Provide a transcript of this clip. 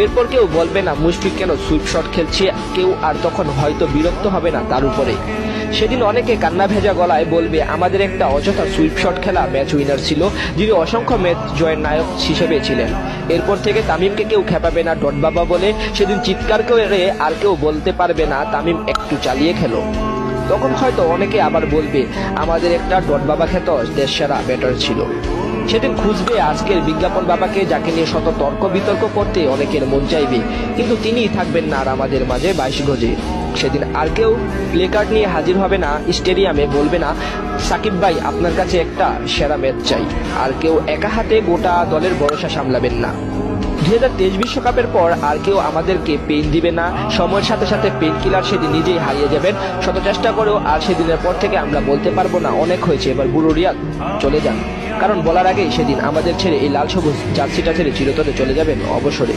এরপর কেউ বলবে না মুশফিক কেন সুইপ শট খেলছে, কেউ আর তখন হয়তো বিরক্ত হবে না তার উপরে। সেদিন অনেকে কান্না ভেজা গলায় বলবে আমাদের একটা অযথা সুইপ শট খেলা ম্যাচ উইনার ছিল, যিনি অসংখ্য ম্যাচ জয়ের নায়ক হিসেবে ছিলেন। এরপর থেকে তামিমকে কেউ খেপাবে না ডট বাবা বলে, সেদিন চিৎকার করে আর কেউ বলতে পারবে না তামিম একটু চালিয়ে খেলো। তখন হয়তো অনেকে আবার বলবে আমাদের একটা ডট বাবা খ্যাত দেশসেরা ব্যাটার ছিল। সেদিন খুঁজবে আজকের বিজ্ঞাপন বাবাকে, যাকে নিয়ে শত তর্ক বিতর্ক করতে অনেকের মন চাইবে, কিন্তু তিনিই থাকবেন না আর আমাদের মাঝে 22 গজে। সেদিন আর কেউ প্লে কার্ড নিয়ে হাজির হবে না স্টেডিয়ামে, বলবে না সাকিব ভাই আপনার কাছে একটা সেরা ম্যাচ চাই। আর কেউ একা হাতে গোটা দলের ভরসা সামলাবেন না। 2023 বিশ্বকাপের পর আর কেউ আমাদেরকে পেন দিবে না। সময়ের সাথে সাথে পেন কিলার সেদিন নিজেই হারিয়ে যাবেন শত চেষ্টা করেও। আর সেদিনের পর থেকে আমরা বলতে পারবো না অনেক হয়েছে, এবার বুড়ো রিয়াদ চলে যান, কারণ বলার আগেই সেদিন আমাদের ছেড়ে এই লাল সবুজ জার্সিটা ছেড়ে চিরতরে চলে যাবেন অবসরে।